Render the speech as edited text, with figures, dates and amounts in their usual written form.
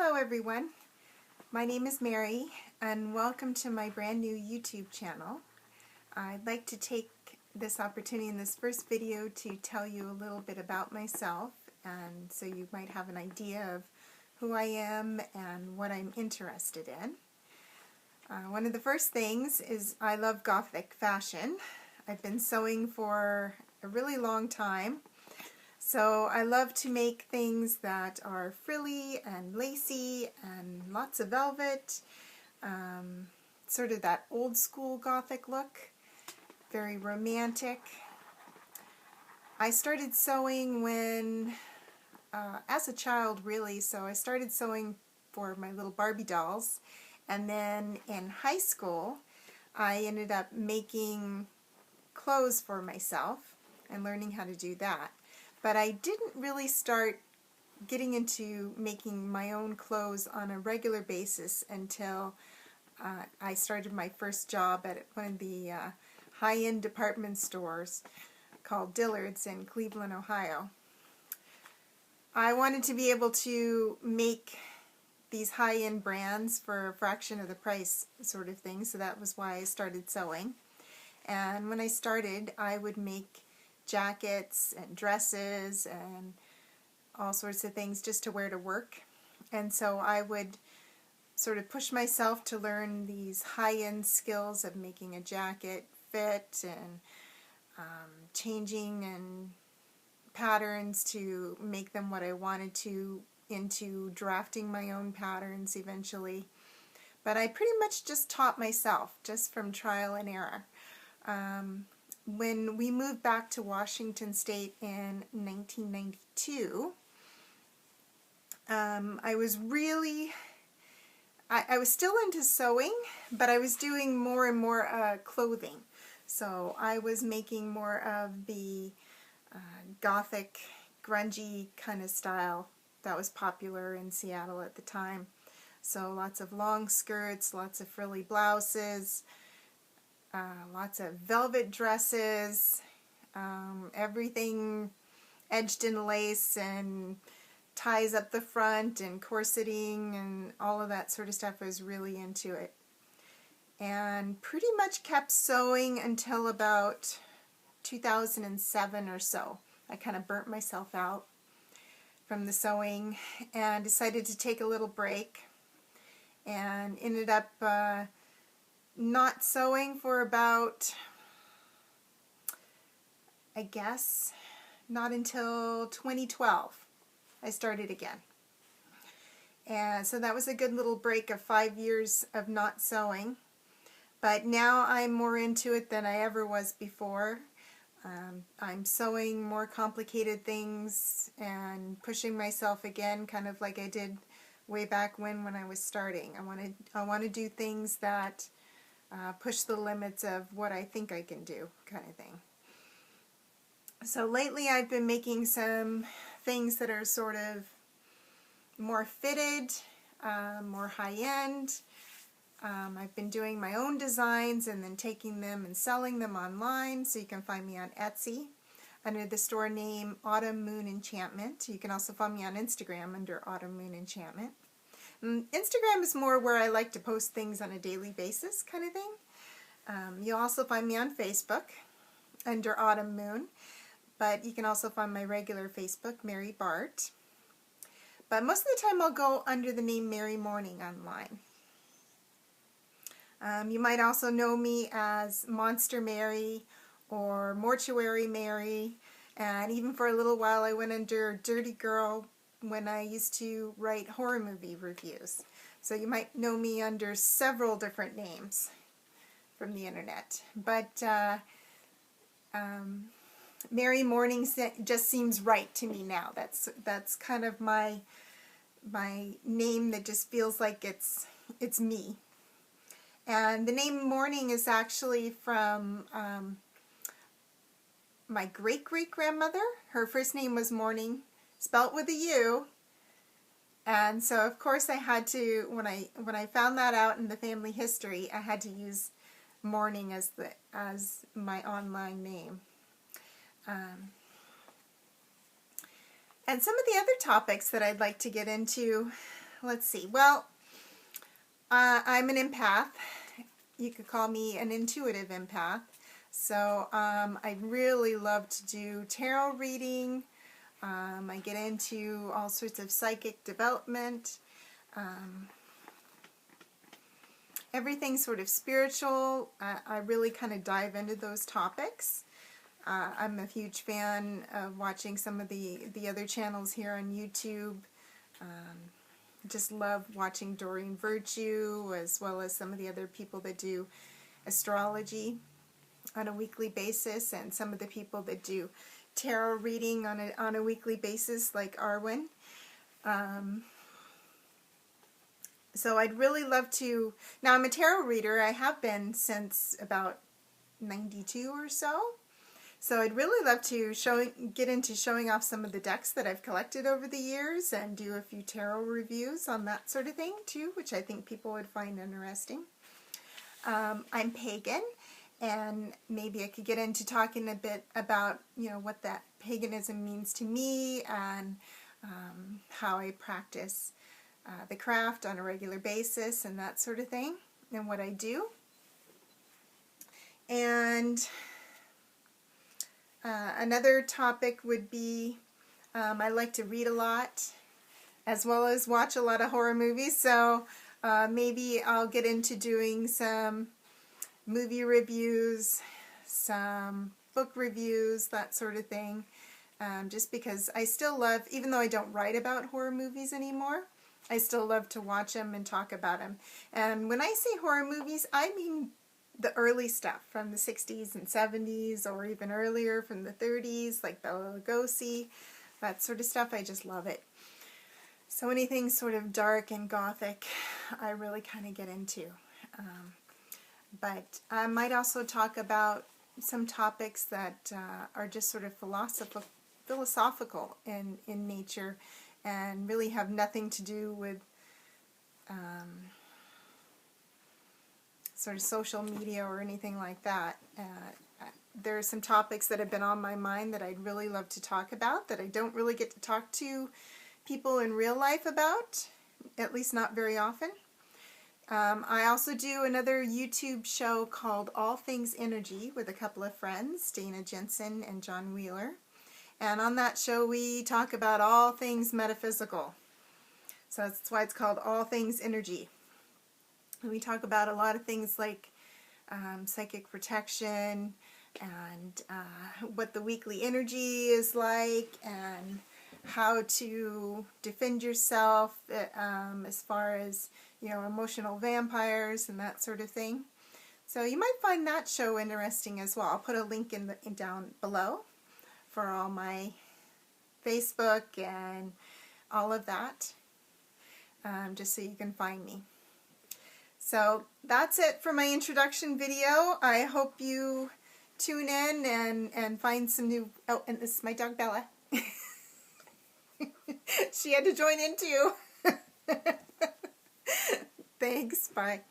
Hello everyone, my name is Mary and welcome to my brand new YouTube channel. I'd like to take this opportunity in this first video to tell you a little bit about myself, and so you might have an idea of who I am and what I'm interested in. One of the first things is I love Gothic fashion. I've been sewing for a really long time. So I love to make things that are frilly and lacy and lots of velvet, sort of that old school Gothic look, very romantic. I started sewing when, as a child really, so I started sewing for my little Barbie dolls, and then in high school I ended up making clothes for myself and learning how to do that. But I didn't really start getting into making my own clothes on a regular basis until I started my first job at one of the high-end department stores called Dillard's in Cleveland, Ohio. I wanted to be able to make these high-end brands for a fraction of the price sort of thing, so that was why I started sewing. And when I started, I would make jackets and dresses and all sorts of things just to wear to work. And so I would sort of push myself to learn these high-end skills of making a jacket fit and changing and patterns to make them what I wanted to, into drafting my own patterns eventually. But I pretty much just taught myself, just from trial and error. When we moved back to Washington State in 1992, I was still into sewing, but I was doing more and more clothing. So I was making more of the Gothic, grungy kind of style that was popular in Seattle at the time. So lots of long skirts, lots of frilly blouses, lots of velvet dresses, everything edged in lace and ties up the front and corseting and all of that sort of stuff. I was really into it. And pretty much kept sewing until about 2007 or so. I kind of burnt myself out from the sewing and decided to take a little break, and ended up not sewing for about, I guess, not until 2012. I started again. And so that was a good little break of 5 years of not sewing. But now I'm more into it than I ever was before. I'm sewing more complicated things and pushing myself again, kind of like I did way back when I was starting. I want to do things that push the limits of what I think I can do, kind of thing. So lately I've been making some things that are sort of more fitted, more high-end. I've been doing my own designs and then taking them and selling them online, so you can find me on Etsy under the store name Autumn Moon Enchantment. You can also find me on Instagram under Autumn Moon Enchantment. Instagram is more where I like to post things on a daily basis, kind of thing. You'll also find me on Facebook under Autumn Moon, but you can also find my regular Facebook, Mary Bart. But most of the time I'll go under the name Mary Mourning online. You might also know me as Monster Mary or Mortuary Mary, and even for a little while I went under Dirty Girl when I used to write horror movie reviews. So you might know me under several different names from the internet. But Mary Mourning just seems right to me now. That's kind of my name that just feels like it's me. And the name Mourning is actually from my great-great-grandmother. Her first name was Mourning, spelt with a U. And so of course I had to, when I found that out in the family history, I had to use Mourning as my online name. And some of the other topics that I'd like to get into let's see. Well, I'm an empath. You could call me an intuitive empath. So I really love to do tarot reading. I get into all sorts of psychic development. Everything sort of spiritual. I really kind of dive into those topics. I'm a huge fan of watching some of the other channels here on YouTube. Just love watching Doreen Virtue, as well as some of the other people that do astrology on a weekly basis, and some of the people that do tarot reading on a weekly basis, like Arwen. So I'd really love to. Now, I'm a tarot reader. I have been since about 92 or so. So I'd really love to get into showing off some of the decks that I've collected over the years and do a few tarot reviews on that sort of thing too, which I think people would find interesting. I'm pagan, and maybe I could get into talking a bit about, what that paganism means to me, and how I practice the craft on a regular basis and that sort of thing, and what I do. And another topic would be, I like to read a lot, as well as watch a lot of horror movies, so maybe I'll get into doing some movie reviews, some book reviews, that sort of thing, just because I still love, even though I don't write about horror movies anymore, I still love to watch them and talk about them. And when I say horror movies, I mean the early stuff from the 60s and 70s, or even earlier from the 30s, like Bela Lugosi, that sort of stuff. I just love it. So anything sort of dark and gothic, I really kind of get into. But I might also talk about some topics that are just sort of philosophical in nature, and really have nothing to do with sort of social media or anything like that. There are some topics that have been on my mind that I'd really love to talk about, that I don't really get to talk to people in real life about, at least not very often. I also do another YouTube show called All Things Energy with a couple of friends, Dana Jensen and John Wheeler. And on that show we talk about all things metaphysical. So that's why it's called All Things Energy. And we talk about a lot of things like psychic protection, and what the weekly energy is like, and how to defend yourself as far as, emotional vampires and that sort of thing. So you might find that show interesting as well. I'll put a link in down below for all my Facebook and all of that, just so you can find me. So that's it for my introduction video. I hope you tune in and find some new... Oh, and this is my dog Bella. She had to join in too. Thanks, bye.